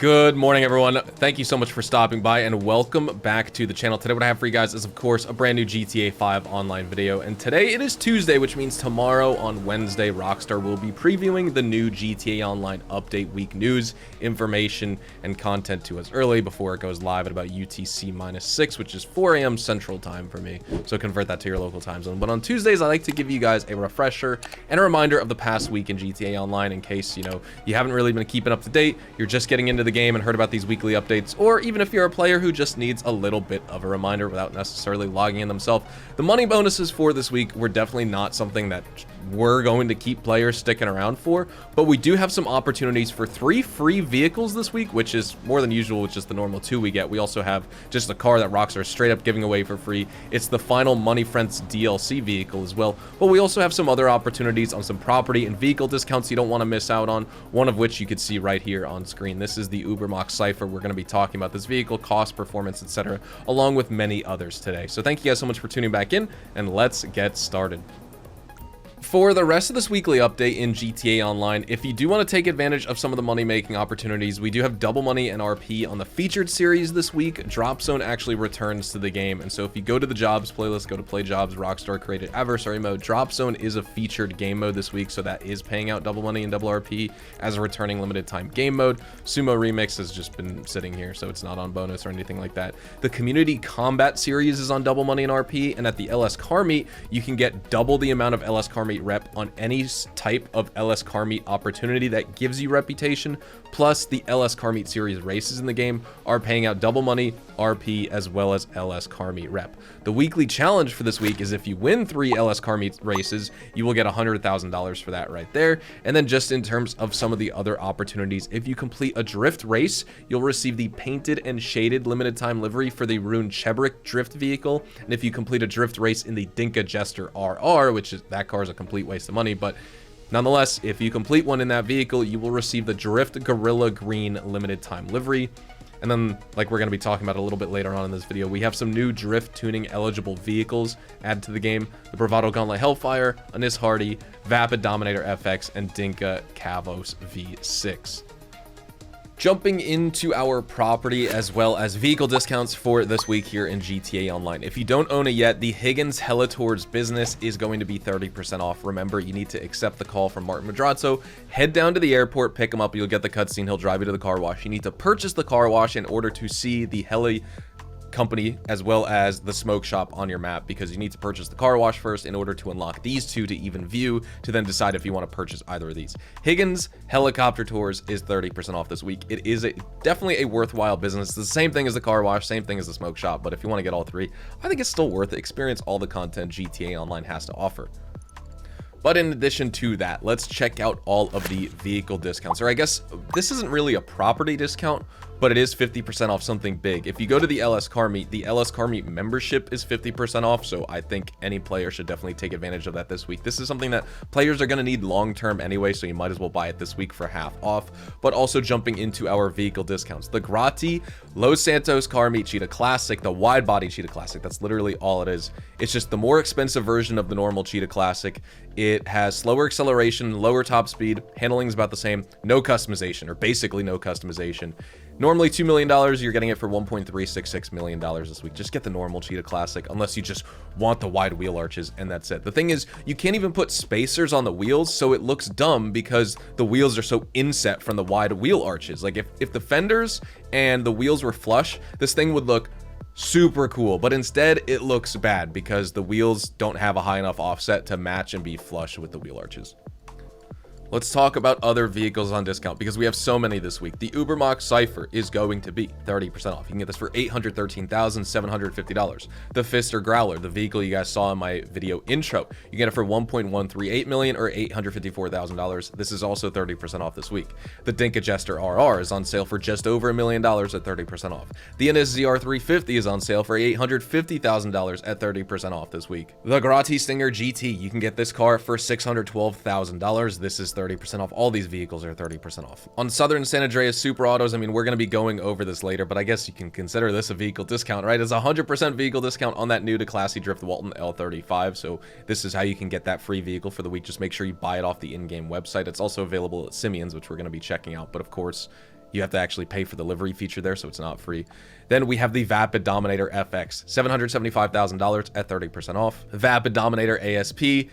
Good morning, everyone. Thank you so much for stopping by and welcome back to the channel. Today what I have for you guys is, of course, a brand new GTA 5 online video, and today it is Tuesday, which means tomorrow on Wednesday, Rockstar will be previewing the new GTA Online update week news, information, and content to us early before it goes live at about UTC-6, which is 4 a.m. Central Time for me, so convert that to your local time zone. But on Tuesdays, I like to give you guys a refresher and a reminder of the past week in GTA Online in case, you haven't really been keeping up to date, you're just getting into the game and heard about these weekly updates, or even if you're a player who just needs a little bit of a reminder without necessarily logging in themselves. The money bonuses for this week were definitely not something that we're going to keep players sticking around for, but we do have some opportunities for 3 free vehicles this week, which is more than usual, which is the normal 2 we get. We also have just a car that Rockstar is straight up giving away for free. It's the final Money Friends DLC vehicle as well, but we also have some other opportunities on some property and vehicle discounts you don't want to miss out on, one of which you could see right here on screen. This is the Ubermax Cypher. We're going to be talking about this vehicle, cost, performance, etc., along with many others today. So thank you guys so much for tuning back in, and let's get started. For the rest of this weekly update in GTA Online, if you do want to take advantage of some of the money-making opportunities, we do have double money and RP on the featured series this week. Drop Zone actually returns to the game, and so if you go to the jobs playlist, go to play jobs, Rockstar created adversary mode. Drop Zone is a featured game mode this week, so that is paying out double money and double RP as a returning limited time game mode. Sumo Remix has just been sitting here, so it's not on bonus or anything like that. The Community Combat series is on double money and RP, and at the LS Car Meet, you can get double the amount of LS Car Meet rep on any type of LS Car Meet opportunity that gives you reputation. Plus, the LS Car Meet series races in the game are paying out double money, RP, as well as LS Car Meet rep. The weekly challenge for this week is if you win 3 LS Car Meet races, you will get $100,000 for that right there. And then just in terms of some of the other opportunities, if you complete a drift race, you'll receive the painted and shaded limited time livery for the Rune Chebrick drift vehicle. And if you complete a drift race in the Dinka Jester RR, which is, that car is a complete waste of money, but nonetheless, if you complete one in that vehicle, you will receive the Drift Gorilla Green limited time livery. And then, like we're going to be talking about a little bit later on in this video, we have some new drift tuning eligible vehicles added to the game: the Bravado Gauntlet Hellfire, Anis Hardy, Vapid Dominator FX, and Dinka Kavos V6. Jumping into our property as well as vehicle discounts for this week here in GTA Online. If you don't own it yet, the Higgins Helitours business is going to be 30% off. Remember, you need to accept the call from Martin Madrazo, head down to the airport, pick him up, you'll get the cutscene, he'll drive you to the car wash. You need to purchase the car wash in order to see the heli company as well as the smoke shop on your map, because you need to purchase the car wash first in order to unlock these two to even view, to then decide if you want to purchase either of these. Higgins Helicopter Tours is 30% off this week. It is definitely a worthwhile business. It's the same thing as the car wash, same thing as the smoke shop, but if you want to get all 3, I think it's still worth it. Experience all the content GTA Online has to offer. But in addition to that, let's check out all of the vehicle discounts. Or I guess this isn't really a property discount, but it is 50% off something big. If you go to the LS Car Meet, the LS Car Meet membership is 50% off, so I think any player should definitely take advantage of that this week. This is something that players are going to need long-term anyway, so you might as well buy it this week for half off. But also jumping into our vehicle discounts. The Grotti Los Santos Car Meet Cheetah Classic, the wide-body Cheetah Classic, that's literally all it is. It's just the more expensive version of the normal Cheetah Classic. It has slower acceleration, lower top speed, handling is about the same, no customization, or basically no customization. Normally $2 million, you're getting it for $1.366 million this week. Just get the normal Cheetah Classic, unless you just want the wide wheel arches, and that's it. The thing is, you can't even put spacers on the wheels, so it looks dumb because the wheels are so inset from the wide wheel arches. Like, if the fenders and the wheels were flush, this thing would look super cool, but instead it looks bad because the wheels don't have a high enough offset to match and be flush with the wheel arches. Let's talk about other vehicles on discount because we have so many this week. The Ubermax Cypher is going to be 30% off. You can get this for $813,750. The Fister Growler, the vehicle you guys saw in my video intro, you get it for $1.138 million or $854,000. This is also 30% off this week. The Dinka Jester RR is on sale for just over $1 million at 30% off. The NS ZR350 is on sale for $850,000 at 30% off this week. The Grotti Stinger GT, you can get this car for $612,000. This is 30% off. All these vehicles are 30% off. On Southern San Andreas Super Autos, I mean, we're going to be going over this later, but I guess you can consider this a vehicle discount, right? It's a 100% vehicle discount on that new to classy Drift Walton L35, so this is how you can get that free vehicle for the week. Just make sure you buy it off the in-game website. It's also available at Simeon's, which we're going to be checking out, but of course, You have to actually pay for the livery feature there, so it's not free. Then we have the Vapid Dominator FX, $775,000 at 30% off. Vapid Dominator ASP,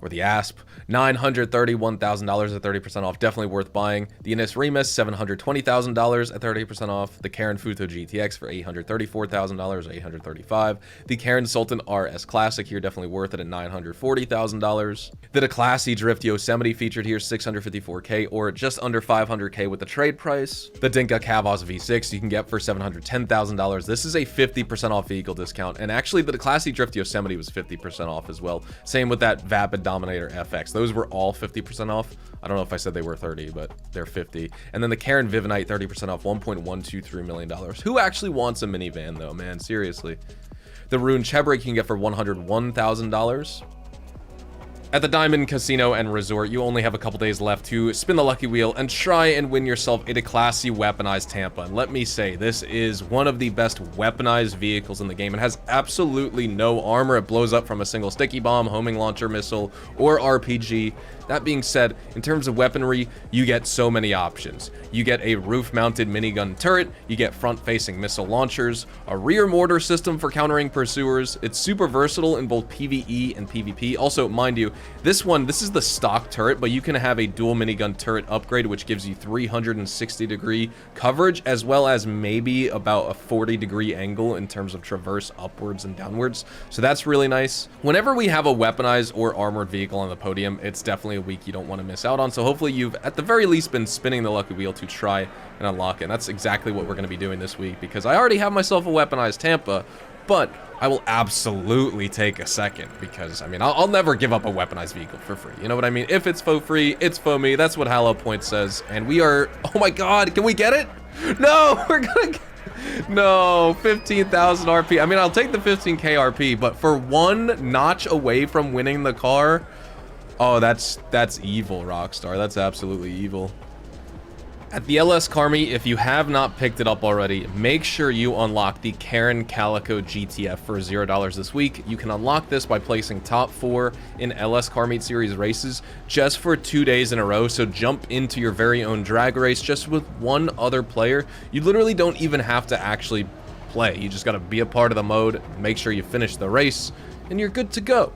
or the ASP, $931,000 at 30% off. Definitely worth buying. The Innis Remus, $720,000 at 30% off. The Karen Futo GTX for $834,000, $835. The Karen Sultan RS Classic here, definitely worth it at $940,000. The Declassy Drift Yosemite featured here, $654K, or just under $500K with the trade price. The Dinka Kavos V6 you can get for $710,000. This is a 50% off vehicle discount, and actually the Declassy Drift Yosemite was 50% off as well. Same with that Vapid Dominator FX. Those were all 50% off. I don't know if I said they were 30, but they're 50. And then the Karen Vivinite, 30% off, $1.123 million. Who actually wants a minivan though, man? Seriously. The Rune Chebrake you can get for $101,000. At the Diamond Casino and Resort, you only have a couple days left to spin the lucky wheel and try and win yourself a Declassy weaponized Tampa. And let me say, this is one of the best weaponized vehicles in the game. It has absolutely no armor. It blows up from a single sticky bomb, homing launcher missile, or RPG. That being said, in terms of weaponry, you get so many options. You get a roof-mounted minigun turret, you get front-facing missile launchers, a rear mortar system for countering pursuers. It's super versatile in both PvE and PvP. Also, mind you, this is the stock turret, but you can have a dual minigun turret upgrade, which gives you 360-degree coverage, as well as maybe about a 40-degree angle in terms of traverse upwards and downwards. So that's really nice. Whenever we have a weaponized or armored vehicle on the podium, it's definitely a week you don't want to miss out on. So hopefully you've, at the very least, been spinning the lucky wheel to try and unlock it. And that's exactly what we're going to be doing this week, because I already have myself a weaponized Tampa, but I will absolutely take a second, because I mean, I'll never give up a weaponized vehicle for free. You know what I mean? If it's for free, it's for me. That's what Halo Point says. And we are, oh my God, can we get it? No, we're gonna get, no, 15,000 RP. I mean, I'll take the 15K RP, but for one notch away from winning the car, oh, that's evil, Rockstar. That's absolutely evil. At the LS Car Meet, if you have not picked it up already, make sure you unlock the Karen Calico GTF for $0 this week. You can unlock this by placing top 4 in LS Car Meet Series races just for 2 days in a row. So jump into your very own drag race just with one other player. You literally don't even have to actually play. You just got to be a part of the mode, make sure you finish the race, and you're good to go.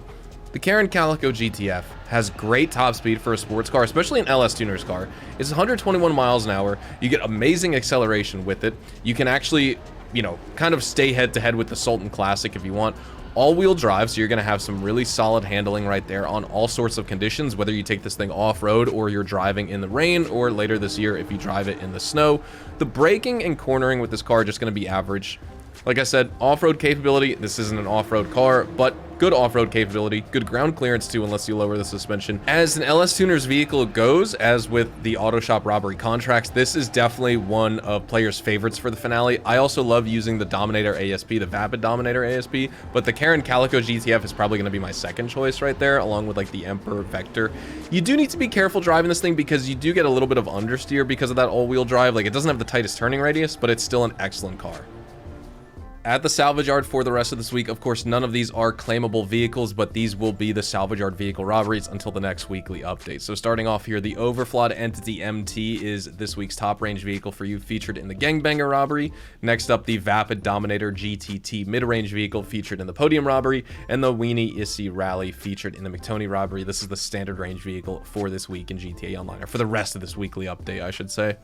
The Karen Calico GTF has great top speed for a sports car, especially an LS Tuner's car. It's 121 miles an hour. You get amazing acceleration with it. You can actually, you know, kind of stay head-to-head with the Sultan Classic if you want. All-wheel drive, so you're going to have some really solid handling right there on all sorts of conditions, whether you take this thing off-road or you're driving in the rain, or later this year if you drive it in the snow. The braking and cornering with this car are just going to be average. Like I said, off-road capability, this isn't an off-road car, but good off-road capability, good ground clearance too, unless you lower the suspension. As an LS Tuner's vehicle goes, as with the Auto Shop robbery contracts, this is definitely one of players' favorites for the finale. I also love using the Dominator ASP, the Vapid Dominator ASP, but the Karen Calico GTF is probably going to be my second choice right there, along with like the Emperor Vector. You do need to be careful driving this thing because you do get a little bit of understeer because of that all-wheel drive. Like, it doesn't have the tightest turning radius, but it's still an excellent car. At the salvage yard for the rest of this week, of course, none of these are claimable vehicles, but these will be the salvage yard vehicle robberies until the next weekly update. So starting off here, the Overflawed Entity MT is this week's top range vehicle for you, featured in the Gangbanger robbery. Next up, the Vapid Dominator GTT mid-range vehicle featured in the Podium robbery, and the Weenie Issy Rally featured in the McTony robbery. This is the standard range vehicle for this week in GTA Online, or for the rest of this weekly update, I should say.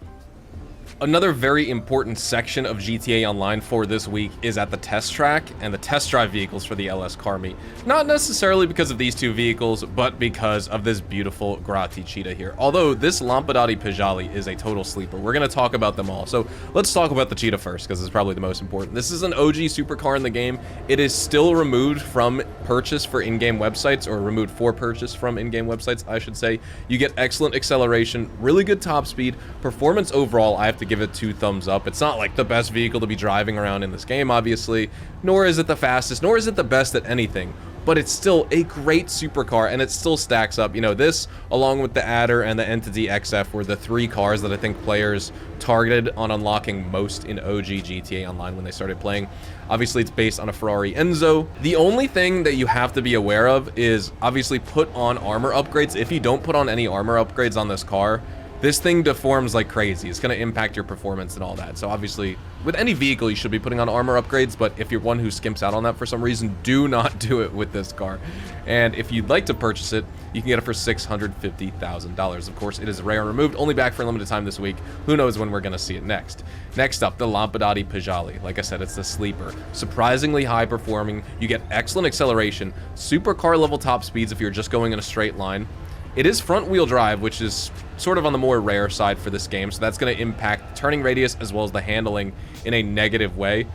Another very important section of GTA Online for this week is at the test track and the test drive vehicles for the LS Car Meet. Not necessarily because of these two vehicles, but because of this beautiful Grati Cheetah here. Although this Lampadati Pajali is a total sleeper. We're going to talk about them all. So let's talk about the Cheetah first, because it's probably the most important. This is an OG supercar in the game. It is still removed from purchase for in-game websites, or removed for purchase from in-game websites, I should say. You get excellent acceleration, really good top speed, performance overall. I have to give it 2 thumbs up. It's not like the best vehicle to be driving around in this game, obviously, nor is it the fastest, nor is it the best at anything, but it's still a great supercar, and it still stacks up. You know, this, along with the Adder and the Entity XF, were the 3 cars that I think players targeted on unlocking most in OG GTA Online when they started playing. Obviously, it's based on a Ferrari Enzo. The only thing that you have to be aware of is, obviously, put on armor upgrades. If you don't put on any armor upgrades on this car, this thing deforms like crazy. It's going to impact your performance and all that. So obviously, with any vehicle, you should be putting on armor upgrades, but if you're one who skimps out on that for some reason, do not do it with this car. And if you'd like to purchase it, you can get it for $650,000. Of course, it is rare and removed, only back for a limited time this week. Who knows when we're going to see it next. Next up, the Lampadati Pajali. Like I said, it's the sleeper. Surprisingly high performing. You get excellent acceleration, supercar level top speeds if you're just going in a straight line. It is front-wheel drive, which is sort of on the more rare side for this game, so that's going to impact turning radius as well as the handling in a negative way.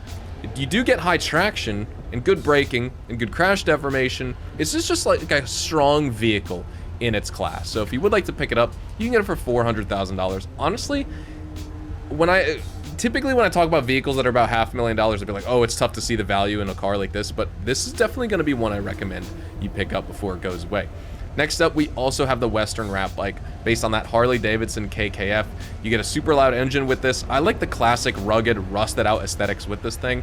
You do get high traction and good braking and good crash deformation. It's just like a strong vehicle in its class. So if you would like to pick it up, you can get it for $400,000. Honestly, typically when I talk about vehicles that are about $500,000, I'd be like, oh, it's tough to see the value in a car like this, but this is definitely going to be one I recommend you pick up before it goes away. Next up, we also have the Western Rat Bike, based on that Harley-Davidson KKF. You get a super loud engine with this. I like the classic, rugged, rusted-out aesthetics with this thing.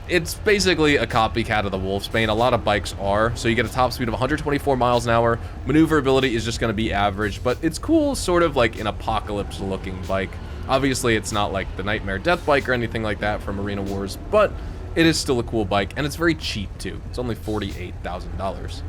It's basically a copycat of the Wolfsbane. A lot of bikes are. So you get a top speed of 124 miles an hour. Maneuverability is just going to be average, but it's cool, sort of like an apocalypse-looking bike. Obviously, it's not like the Nightmare Death Bike or anything like that from Arena Wars, but it is still a cool bike, and it's very cheap, too. It's only $48,000.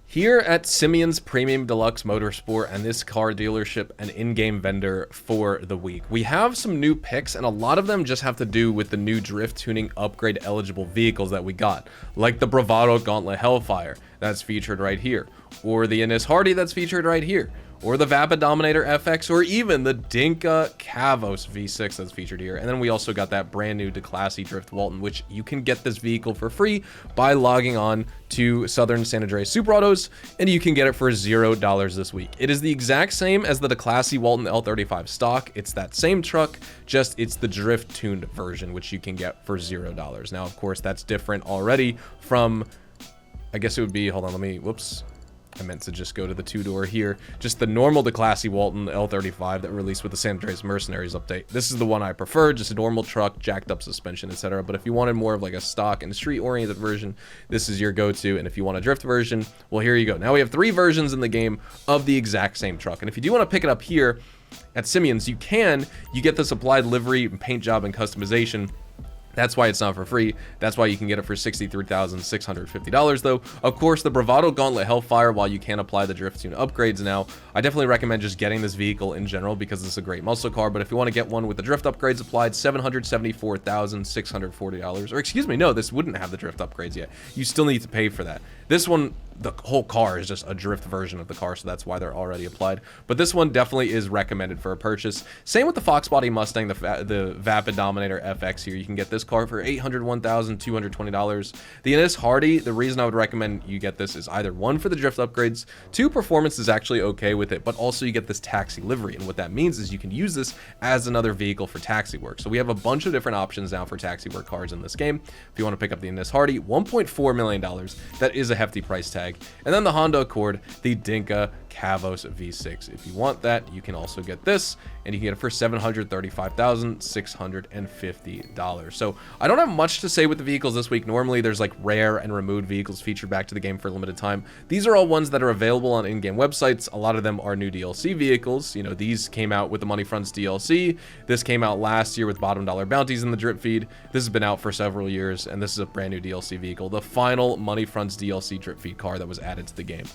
Here at Simeon's Premium Deluxe Motorsport and this car dealership and in-game vendor for the week, we have some new picks, and a lot of them just have to do with the new drift tuning upgrade eligible vehicles that we got, like the Bravado Gauntlet Hellfire that's featured right here, or the Innis Hardy that's featured right here, or the Vapid Dominator FX, or even the Dinka Kavos V6 that's featured here. And then we also got that brand new Declassy Drift Walton, which you can get this vehicle for free by logging on to Southern San Andreas Super Autos, and you can get it for $0 this week. It is the exact same as the Declassy Walton L35 stock. It's that same truck, just it's the drift tuned version, which you can get for $0. Now, of course, that's different already from, I guess it would be, hold on, whoops. I meant to just go to the two-door here. Just the normal Declassy Walton L35 that released with the San Andreas Mercenaries update. This is the one I prefer, just a normal truck, jacked up suspension, etc. But if you wanted more of like a stock and street-oriented version, this is your go-to. And if you want a drift version, well, here you go. Now we have 3 versions in the game of the exact same truck. And if you do want to pick it up here at Simeon's, you can. You get the supplied livery, paint job, and customization. That's why it's not for free. That's why you can get it for $63,650 though. Of course, the Bravado Gauntlet Hellfire, while you can apply the drift tune upgrades now, I definitely recommend just getting this vehicle in general because it's a great muscle car. But if you want to get one with the drift upgrades applied, $774,640. Or excuse me, no, this wouldn't have the drift upgrades yet. You still need to pay for that. This one, the whole car is just a drift version of the car, so that's why they're already applied. But this one definitely is recommended for a purchase. Same with the Fox Body Mustang, the Vapid Dominator FX here. You can get this car for $801,220. The Innis Hardy, the reason I would recommend you get this is either 1, for the drift upgrades, 2, performance is actually okay with it, but also you get this taxi livery. And what that means is you can use this as another vehicle for taxi work. So we have a bunch of different options now for taxi work cars in this game. If you want to pick up the Innis Hardy, $1.4 million. That is a hefty price tag. And then the Honda Accord, the Dinka Kavos V6. If you want that, you can also get this, and you can get it for $735,650. So I don't have much to say with the vehicles this week. Normally there's like rare and removed vehicles featured back to the game for a limited time. These are all ones that are available on in-game websites. A lot of them are new DLC vehicles. You know, these came out with the Money Fronts DLC. This came out last year with bottom dollar bounties in the drip feed. This has been out for several years, and this is a brand new DLC vehicle, the final Money Fronts DLC drip feed car that was added to the game.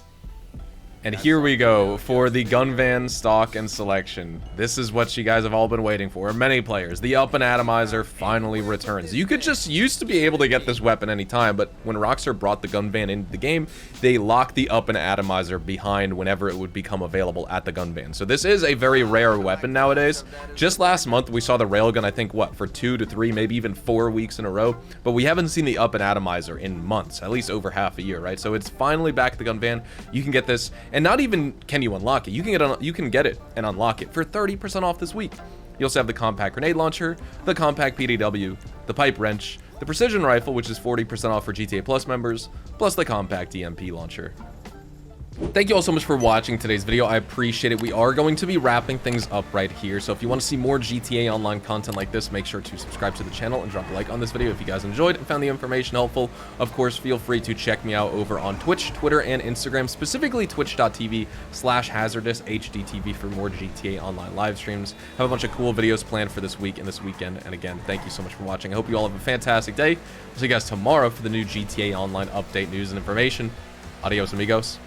And here we go for the gun van stock and selection. This is what you guys have all been waiting for. Many players. The Up and Atomizer finally returns. You could just used to be able to get this weapon anytime, but when Rockstar brought the gun van into the game, they locked the Up and Atomizer behind whenever it would become available at the gun van. So this is a very rare weapon nowadays. Just last month, we saw the railgun, I think, what, for 2 to 3, maybe even 4 weeks in a row, but we haven't seen the Up and Atomizer in months, at least over half a year, right? So it's finally back at the gun van. You can get this, and not even can you unlock it, you can get it and unlock it for 30% off this week. You also have the compact grenade launcher, the compact PDW, the pipe wrench, the precision rifle, which is 40% off for GTA Plus members, plus the compact EMP launcher. Thank you all so much for watching today's video. I appreciate it. We are going to be wrapping things up right here. So if you want to see more GTA Online content like this, make sure to subscribe to the channel and drop a like on this video if you guys enjoyed and found the information helpful. Of course, feel free to check me out over on Twitch, Twitter, and Instagram, specifically twitch.tv/HazardusHDTV for more GTA Online live streams. Have a bunch of cool videos planned for this week and this weekend. And again, thank you so much for watching. I hope you all have a fantastic day. We'll see you guys tomorrow for the new GTA Online update, news, and information. Adios, amigos.